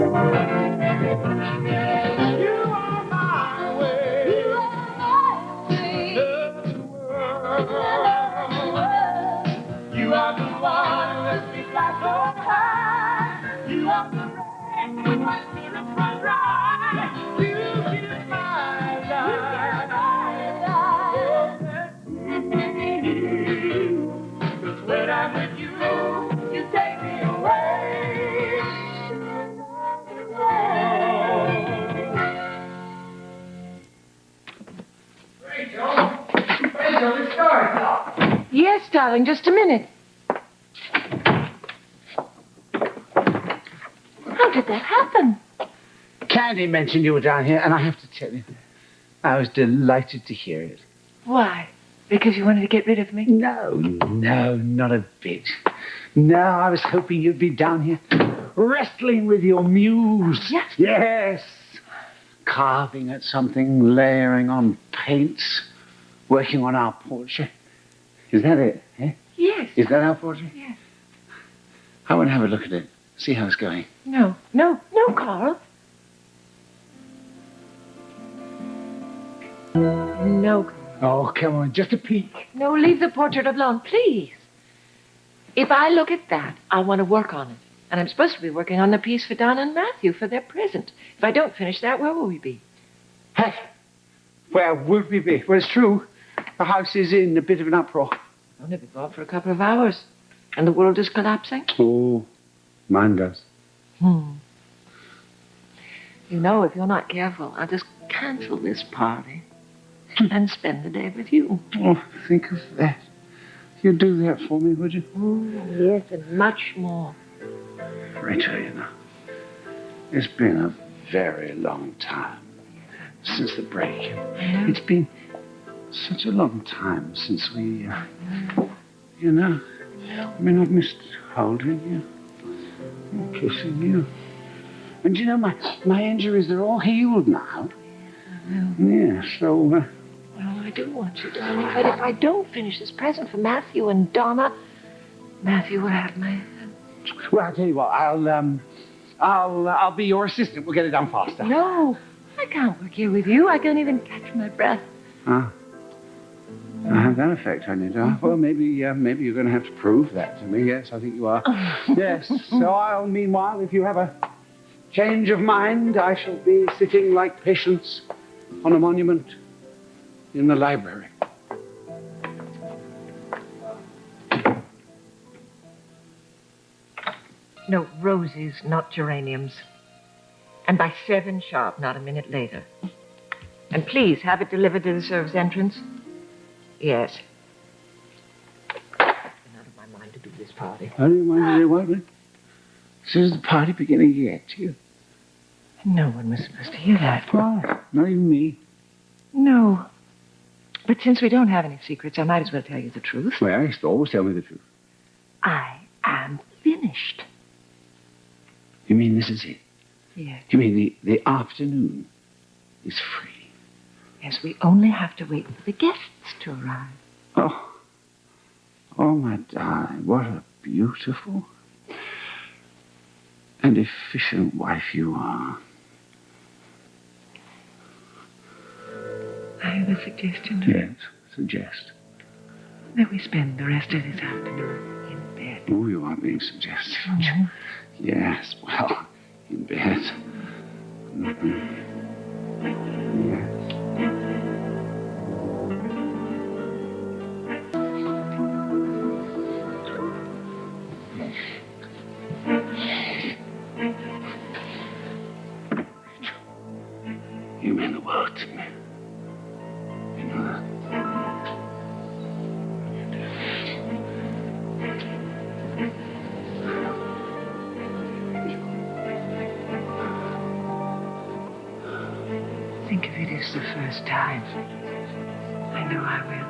are my way. You are my way. Of the world. You are the one who lets me fly so high. You are the rain when my spirits run dry. You give my life. Cause when I'm with you, you take me away. Rachel, the store's locked. Yes, darling, just a minute. How did that happen? Candy mentioned you were down here, and I have to tell you, I was delighted to hear it. Why? Because you wanted to get rid of me? No, not a bit. No, I was hoping you'd be down here wrestling with your muse. Yes? Yes. Carving at something, layering on paints, working on our portrait. Is that it, eh? Yes. Is that our portrait? Yes. I want to have a look at it, see how it's going. No, Carl. No, Carl. Oh, come on, just a peek. No, leave the portrait alone, please. If I look at that, I want to work on it. And I'm supposed to be working on the piece for Donna and Matthew for their present. If I don't finish that, where will we be? Hey, where would we be? Well, it's true. The house is in a bit of an uproar. I'll only be gone for a couple of hours. And the world is collapsing. Oh, mine does. You know, if you're not careful, I'll just cancel this party and spend the day with you. Oh, think of that. You'd do that for me, would you? Oh, yes, and much more. Rachel, you know, it's been a very long time since the break. It's been such a long time since we, you know, I mean, I've missed holding you, and kissing you. And you know, my injuries, they're all healed now. Yeah, so... Well, I do want you, darling, but if I don't finish this present for Matthew and Donna, Matthew will have my... Well, I'll tell you what, I'll be your assistant. We'll get it done faster. No, I can't work here with you. I can't even catch my breath. Ah. I have that effect on you, do I? Well, maybe you're going to have to prove that to me. Yes, I think you are. Yes, so meanwhile, if you have a change of mind, I shall be sitting like Patience on a monument in the library. No, roses, not geraniums. And by 7 sharp, not a minute later. And please, have it delivered to the service entrance. Yes. I've been out of my mind to do this party. How do you mind to do what? So is the party beginning to get to you? No one was supposed to hear that. Well, not even me. No. But since we don't have any secrets, I might as well tell you the truth. Well, you used to always tell me the truth. I am finished. You mean this is it? Yes. You mean the afternoon is free? Yes, we only have to wait for the guests to arrive. Oh, my darling, what a beautiful and efficient wife you are. I have a suggestion. Yes, suggest. That we spend the rest of this afternoon in bed. Oh, you are being suggestive. Mm-hmm. Yes, well, in bed. Mm-hmm. Yes. You mean the world to me. You know that? Think of it as the first time. I know I will.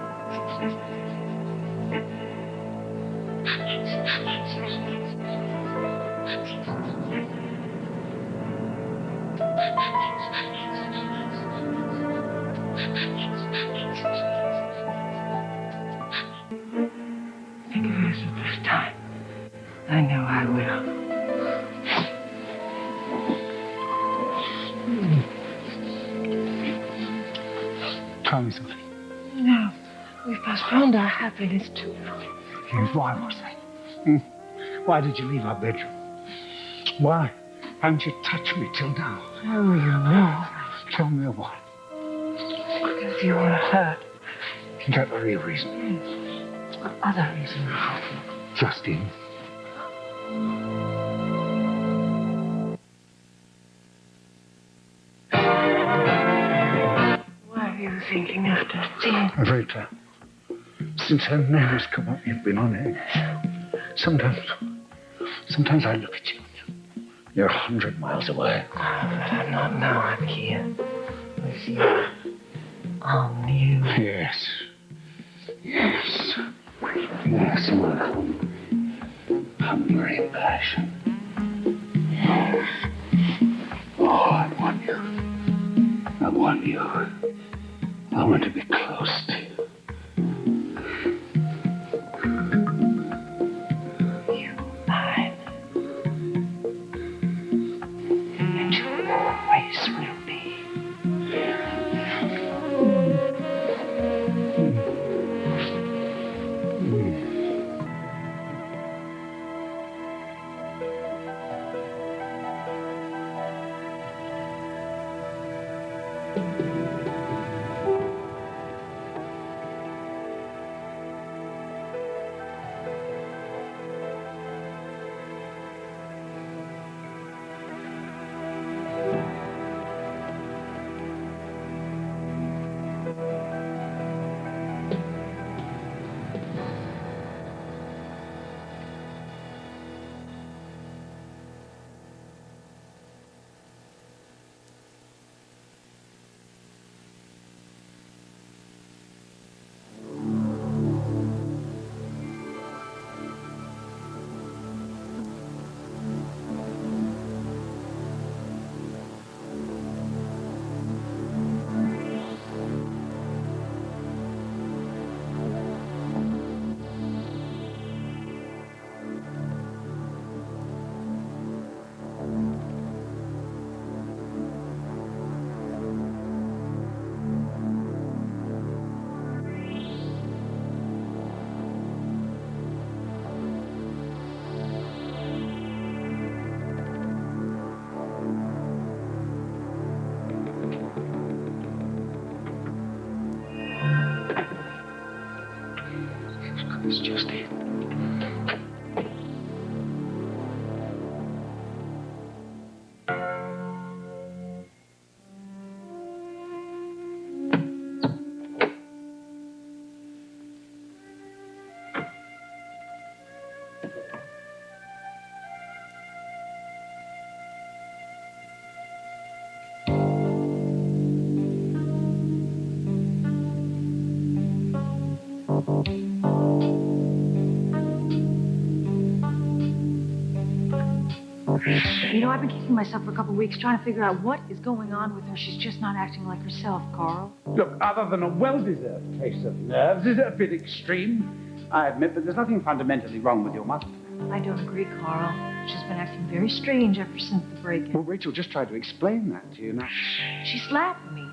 Think of it as the first time. I know I will. Tell me something. No, we've postponed our happiness too long. Yes, why was that? Why did you leave our bedroom? Why haven't you touched me till now? Oh, you know. Tell me what. Because you were hurt. Is that the real reason? Yes. What other reason? Justine. Why are you thinking of Justine? Rita, since her name has come up, you've been on edge. Sometimes I look at you. You're 100 miles away. Oh, but I'm not now. I'm here. With you. On you. Yes. Yes. Yes, my hungry passion. Oh, I want you. I want you. I want to be close to you. You mine. And you always will be. It's just it. You know, I've been kicking myself for a couple of weeks trying to figure out what is going on with her. She's just not acting like herself, Carl. Look, other than a well-deserved case of nerves, is a bit extreme, I admit, but there's nothing fundamentally wrong with your mother. I don't agree, Carl. She's been acting very strange ever since the break-in. Well, Rachel just tried to explain that to you now. She slapped me.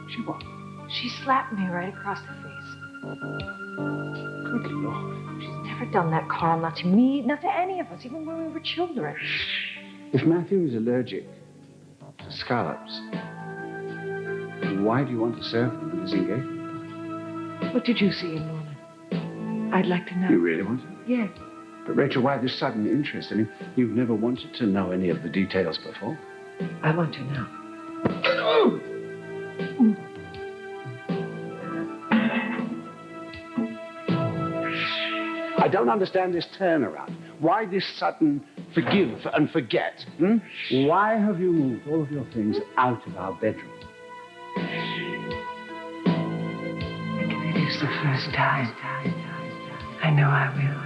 She what? She slapped me right across the face. Good Lord. She's never done that, Carl. Not to me, not to any of us, even when we were children. If Matthew is allergic to scallops, why do you want to serve him at his engagement? What did you see in Norman? I'd like to know. You really want to? Yes. But Rachel, why this sudden interest? I mean, you've never wanted to know any of the details before. I want to know. I don't understand this turnaround. Why this sudden forgive and forget? Why have you moved all of your things out of our bedroom? Because it is the first time. I know I will.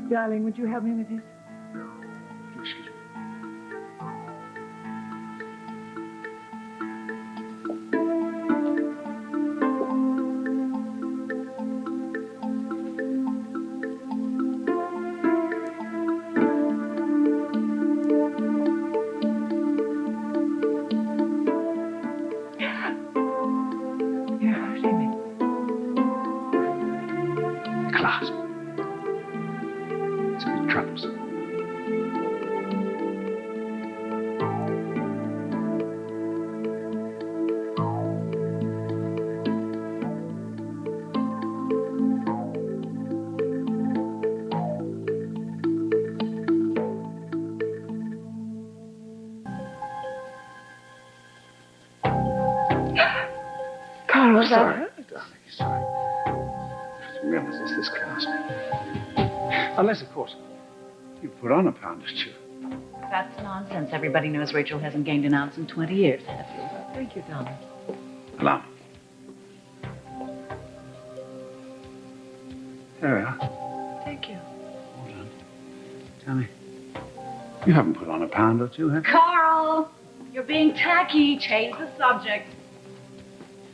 Darling, would you help me with this? Excuse me. You're hurting me. The clasp. It's a bit troublesome. Carl, Sorry, darling, sorry. I didn't realize it's this clasp. Unless, of course, you put on a pound or two. That's nonsense. Everybody knows Rachel hasn't gained an ounce in 20 years, have you? Thank you, Donna. Allow me. There we are. Thank you. Hold on. Tell me, you haven't put on a pound or two, have you? Carl! You're being tacky. Change the subject.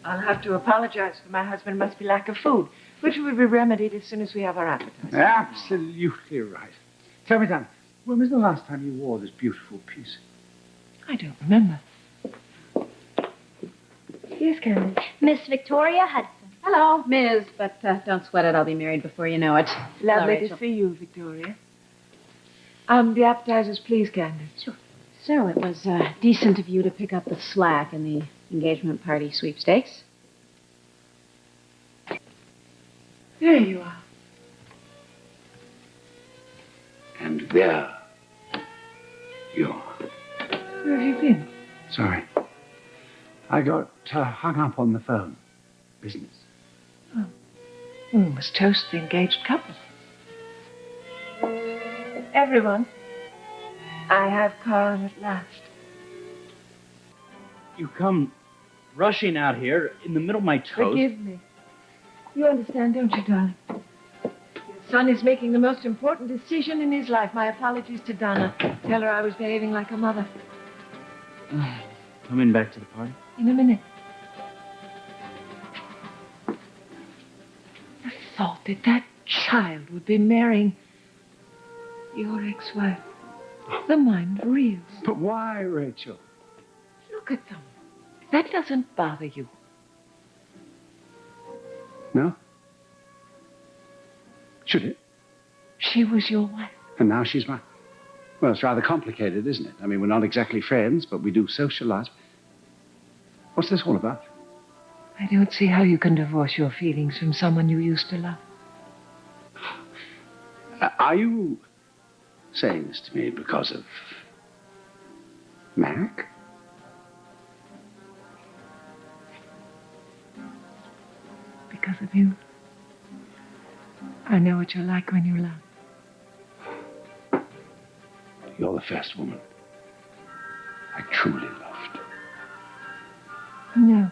I'll have to apologize for my husband must be lack of food, which will be remedied as soon as we have our appetite. Absolutely right. Tell me, Dan, when was the last time you wore this beautiful piece? I don't remember. Yes, Candy. Miss Victoria Hudson. Hello, Ms., but don't sweat it. I'll be married before you know it. Hello, Lovely Rachel. to see you, Victoria. The appetizers, please, Candy. Sure. So it was decent of you to pick up the slack in the engagement party sweepstakes. There you are. And there you are. Where have you been? Sorry. I got hung up on the phone. Business. We must toast the engaged couple. Everyone, I have Carl at last. You come rushing out here in the middle of my toast. Forgive me. You understand, don't you, darling? Your son is making the most important decision in his life. My apologies to Donna. Tell her I was behaving like a mother. Coming back to the party? In a minute. The thought that that child would be marrying your ex-wife. The mind reels. But why, Rachel? Look at them. That doesn't bother you. No? Should it? She was your wife. And now she's mine. Well, it's rather complicated, isn't it? I mean, we're not exactly friends, but we do socialize. What's this all about? I don't see how you can divorce your feelings from someone you used to love. Are you saying this to me because of Mac? Because of you. I know what you're like when you love. You're the first woman I truly loved. No.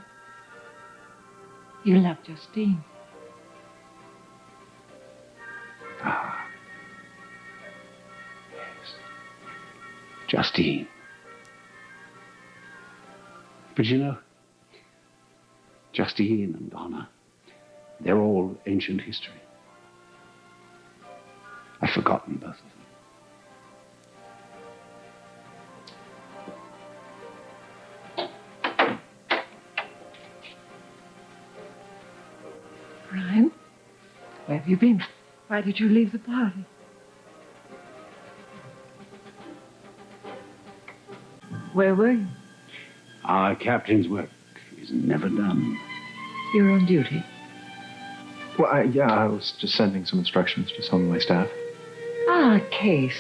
You love Justine. Ah. Yes. Justine. But you know, Justine and Donna, they're all ancient history. I've forgotten both of them. Brian, where have you been? Why did you leave the party? Where were you? Our captain's work is never done. You're on duty. Well, I was just sending some instructions to some of my staff. Ah, a case.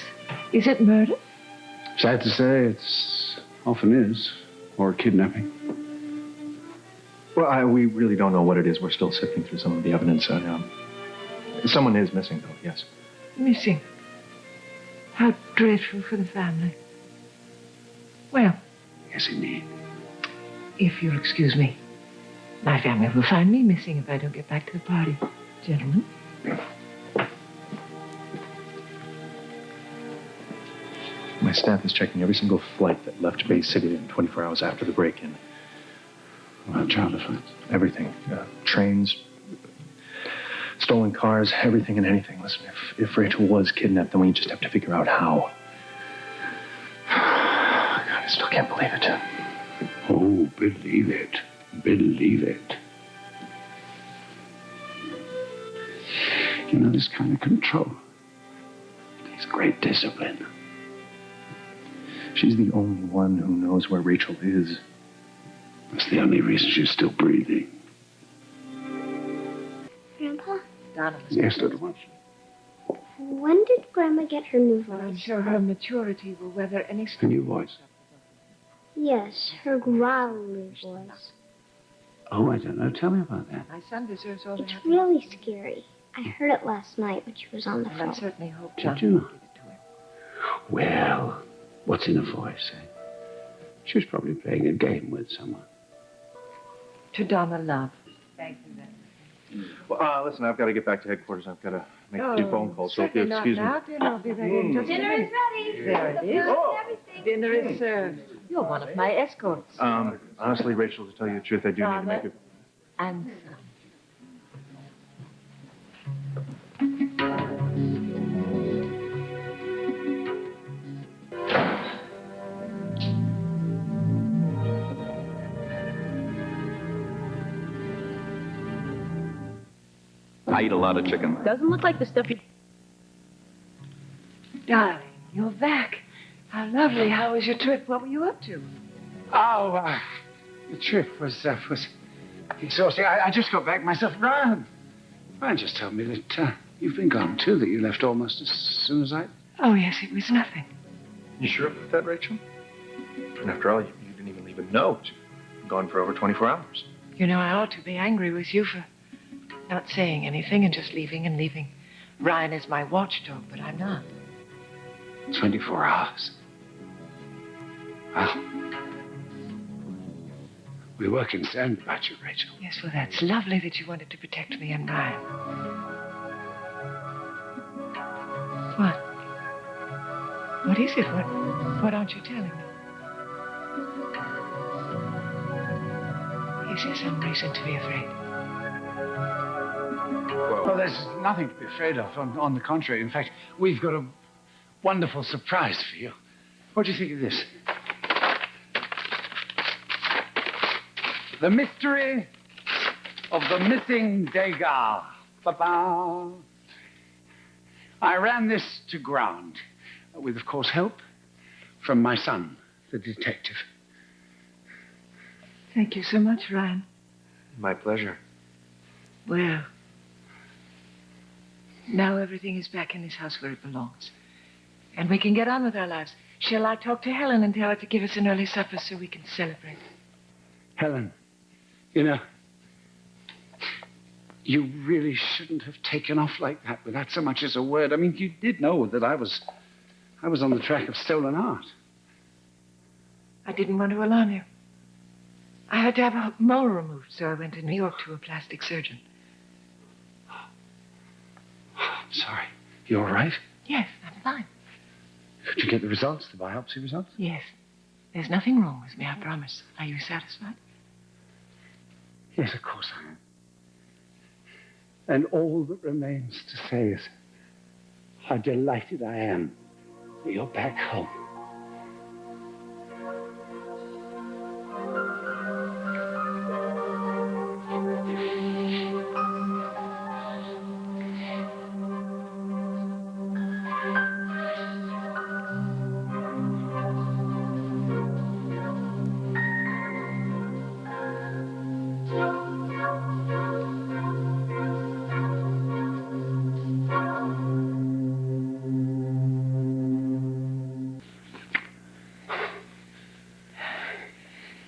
Is it murder? Sad to say, it's often is, or kidnapping. Well, we really don't know what it is. We're still sifting through some of the evidence. Someone is missing, though, yes. Missing. How dreadful for the family. Well, Yes, indeed. if you'll excuse me, my family will find me missing if I don't get back to the party. Gentlemen. My staff is checking every single flight that left Bay City in 24 hours after the break-in. Well, charter flights. Everything. Trains, stolen cars, everything and anything. Listen, if Rachel was kidnapped, then we just have to figure out how. God, I still can't believe it. Oh, believe it. Believe it. You know, this kind of control takes great discipline. She's the only one who knows where Rachel is. That's the only reason she's still breathing. Grandpa, Donna was Yes, little one. when did Grandma get her new Well, I'm voice? sure her maturity will weather any A storm. new voice. Yes, her growly voice. Oh, I don't know. Tell me about that. My son deserves all the It's happiness. really scary. I heard it last night when she was on the And I phone. certainly hope Did John you? will give it to him. Well, what's in a voice, eh? She was probably playing a game with someone. To Donna Love. Thank you then. Well, listen, I've got to get back to headquarters. I've got to make a few phone calls, so if you certainly excuse me. not now. Dinner will be ready in just a minute. ready. There it is. Dinner is served. You're one of my escorts. Honestly, Rachel, to tell you the truth, I do need to make a... And son. I eat a lot of chicken. Doesn't look like the stuff you... Darling, you're back. How lovely. How was your trip? What were you up to? Oh, the trip was exhausting. I just got back myself. Ryan just told me that you've been gone too, that you left almost as soon as I... Oh, yes, it was nothing. You sure about that, Rachel? And after all, you didn't even leave a note. You've gone for over 24 hours. You know, I ought to be angry with you for not saying anything and just leaving and leaving. Ryan is my watchdog, but I'm not. 24 hours. Well, we were concerned about you, Rachel. Yes, well, that's lovely that you wanted to protect me and Ryan. What? What is it? What aren't you telling me? Is there some reason to be afraid? Well, there's nothing to be afraid of. On the contrary. In fact, we've got a wonderful surprise for you. What do you think of this? The mystery of the missing Degas. Ba-ba. I ran this to ground with, of course, help from my son, the detective. Thank you so much, Ryan. My pleasure. Well, now everything is back in this house where it belongs. And we can get on with our lives. Shall I talk to Helen and tell her to give us an early supper so we can celebrate? Helen, you know, you really shouldn't have taken off like that without so much as a word. I mean, you did know that I was on the track of stolen art. I didn't want to alarm you. I had to have a mole removed, so I went to New York to a plastic surgeon. I'm sorry. You all right? Yes, I'm fine. Could you get the results, the biopsy results? Yes. There's nothing wrong with me, I promise. Are you satisfied? Yes, of course I am. And all that remains to say is how delighted I am that you're back home.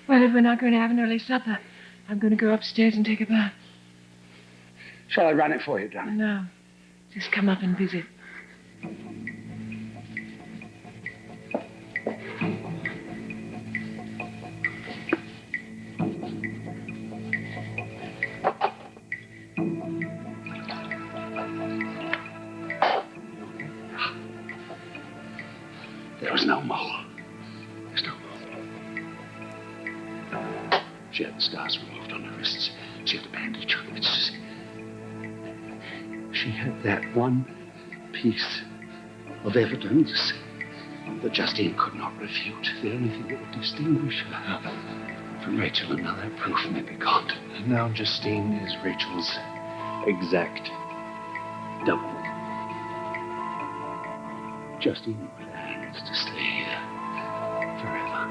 Well, if we're not going to have an early supper, I'm going to go upstairs and take a bath. Shall I run it for you, darling? No. Just come up and visit. There was There's no more. There's no more. She had the scars removed on her wrists. She had the bandage on. It's just... She had that one piece of evidence that Justine could not refute. The only thing that would distinguish her from Rachel, and now that proof may be gone. And now Justine is Rachel's exact double. Justine plans to stay here forever.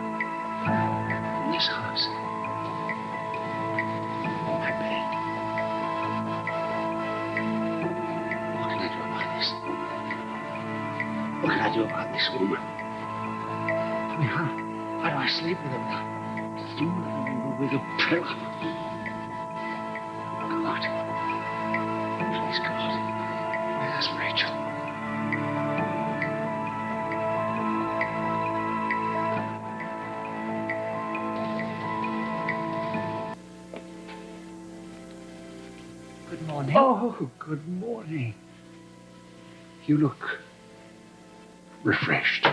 In this house. I beg. What can I do about this? What can I do about this woman? I mean, how do I sleep with her without with a pillow? God. Please, God. Where's Rachel? Good morning. Oh, good morning. You look refreshed.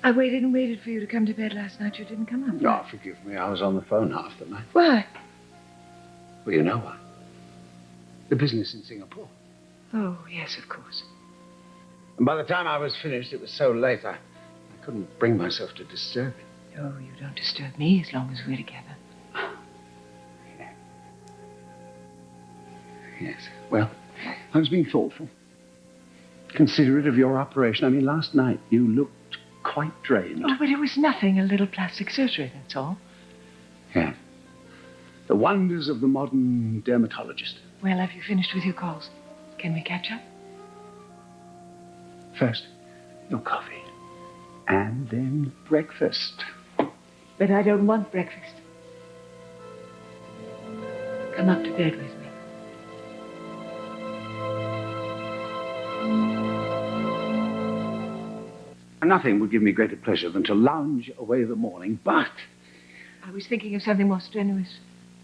I waited and waited for you to come to bed last night. You didn't come up. Oh, forgive me. I was on the phone half the night. Why? Well, you know why. The business in Singapore. Oh, yes, of course. And by the time I was finished, it was so late, I couldn't bring myself to disturb you. Oh, you don't disturb me as long as we're together. Yes. Well, I was being thoughtful. Considerate of your operation. I mean, last night you looked quite drained. Oh, but it was nothing. A little plastic surgery, that's all. Yeah. The wonders of the modern dermatologist. Well, have you finished with your calls? Can we catch up? First, your coffee. And then breakfast. But I don't want breakfast. Come up to bed with me. Nothing would give me greater pleasure than to lounge away the morning, but... I was thinking of something more strenuous.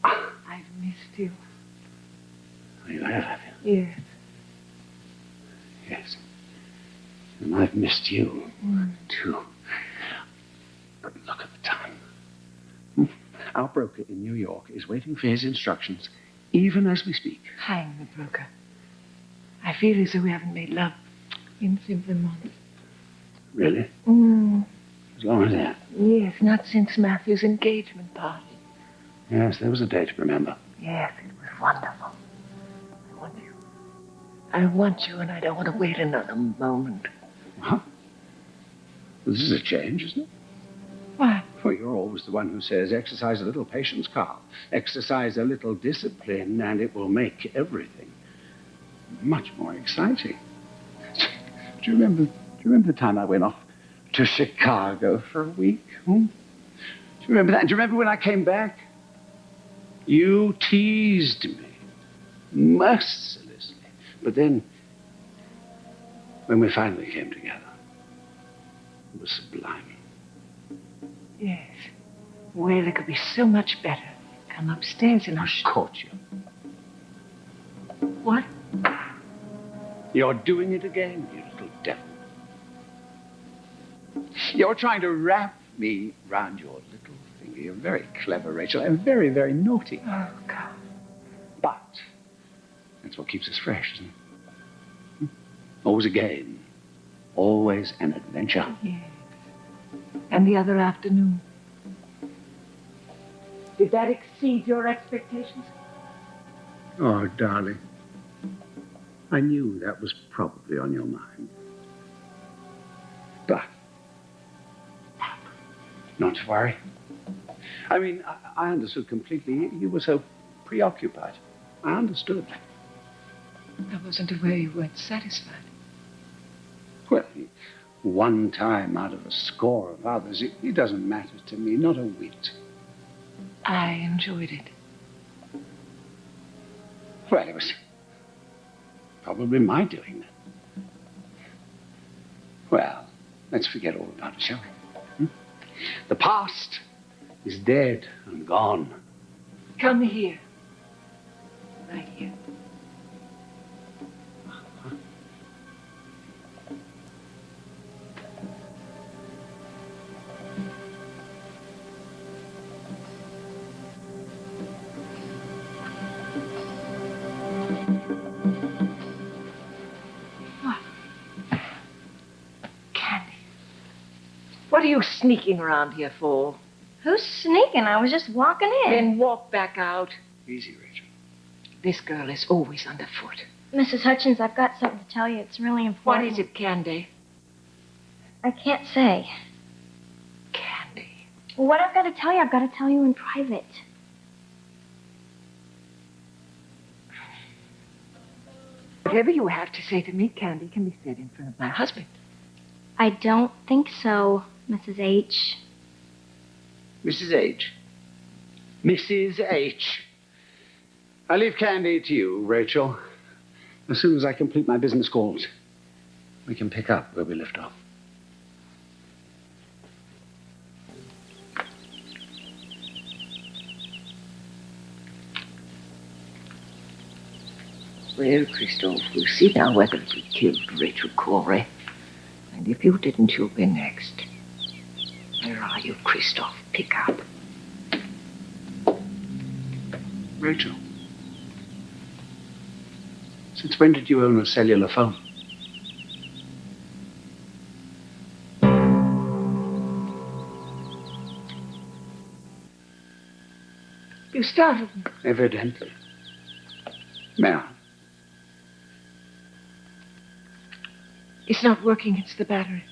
I've missed you. You have you? Yes. Yes. And I've missed you, too. But look at the time. Our broker in New York is waiting for his instructions, even as we speak. Hang the broker. I feel as though we haven't made love in several months. Really? As long as that? Yes, not since Matthew's engagement party. Yes, there was a day to remember. Yes, it was wonderful. I want you. I want you, and I don't want to wait another moment. Huh? This is a change, isn't it? Why? Well, you're always the one who says, exercise a little patience, Carl. Exercise a little discipline, and it will make everything much more exciting. Do you remember the time I went off to Chicago for a week? Do you remember that? Do you remember when I came back? You teased me mercilessly. But then, when we finally came together, it was sublime. Yes. Well, it could be so much better. Come upstairs and I caught you. What? You're doing it again, you little devil. You're trying to wrap me round your little finger. You're very clever, Rachel, and very, very naughty. Oh, God. But that's what keeps us fresh, isn't it? Always a game. Always an adventure. Yes. And the other afternoon. Did that exceed your expectations? Oh, darling. I knew that was probably on your mind. But not to worry. I mean, I understood completely. You were so preoccupied. I understood. I wasn't aware you weren't satisfied. Well, one time out of a score of others, it doesn't matter to me, not a whit. I enjoyed it. Well, it was probably my doing that. Well, let's forget all about it, shall we? The past is dead and gone. Come here. Right here. Candy. What are you sneaking around here for? Who's sneaking? I was just walking in. Then walk back out. Easy, Rachel. This girl is always underfoot. Mrs. Hutchins, I've got something to tell you. It's really What important. is it, Candy? I can't say. Candy. Well, what I've got to tell you, I've got to tell you in private. Whatever you have to say to me, Candy, can be said in front of my husband. I don't think so, Mrs. H. Mrs. H. Mrs. H. I leave Candy to you, Rachel. As soon as I complete my business calls, we can pick up where we left off. Well, Christophe, we'll see now whether we killed Rachel Corey. And if you didn't, you'll be next. Where are you, Christophe? Pick up. Rachel, since when did you own a cellular phone? You startled me. Evidently. May I? It's not working, it's the battery.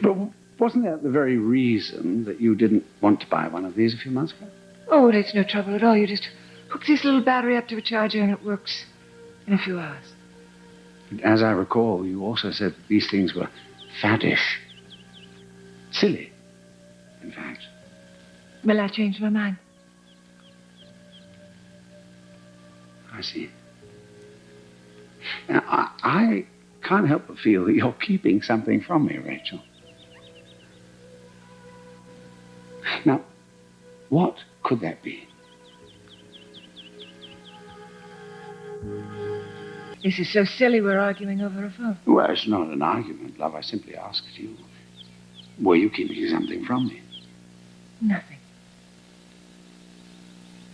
But wasn't that the very reason that you didn't want to buy one of these a few months ago? Oh, it's no trouble at all. You just hook this little battery up to a charger and it works in a few hours. As I recall, you also said that these things were faddish. Silly, in fact. Well, I changed my mind. I see. Now, I can't help but feel that you're keeping something from me, Rachel. Now, what could that be? This is so silly we're arguing over a phone. Well, it's not an argument, love. I simply asked you, were you keeping something from me? Nothing.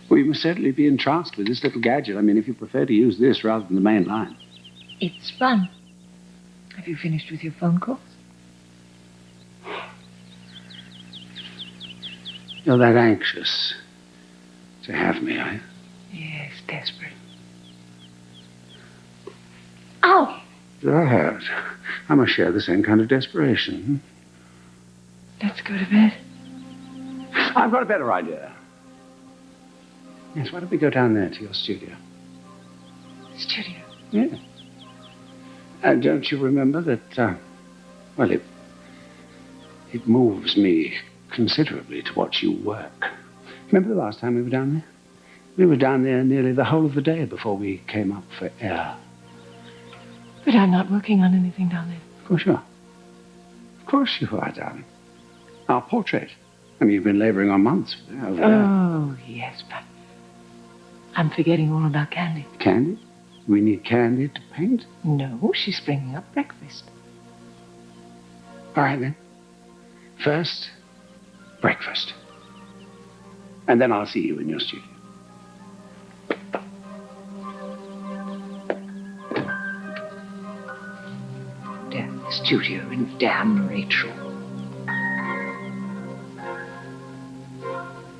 Well, you must certainly be entranced with this little gadget. I mean, if you prefer to use this rather than the main line. It's fun. Have you finished with your phone calls? You're that anxious to have me, are you? Yes, desperate. Oh! That. I must share the same kind of desperation. Let's go to bed. I've got a better idea. Yes, why don't we go down there to your studio? Studio. Yeah. And don't you remember that, well, it moves me considerably to watch you work. Remember the last time we were down there? We were down there nearly the whole of the day before we came up for air. But I'm not working on anything down there. Of course you are. Of course you are, darling. Our portrait. I mean, you've been laboring on months over there. Oh, yes, but I'm forgetting all about Candy. Candy? We need Candy to paint? No, she's bringing up breakfast. All right, then. First, breakfast. And then I'll see you in your studio. Damn the studio and damn Rachel.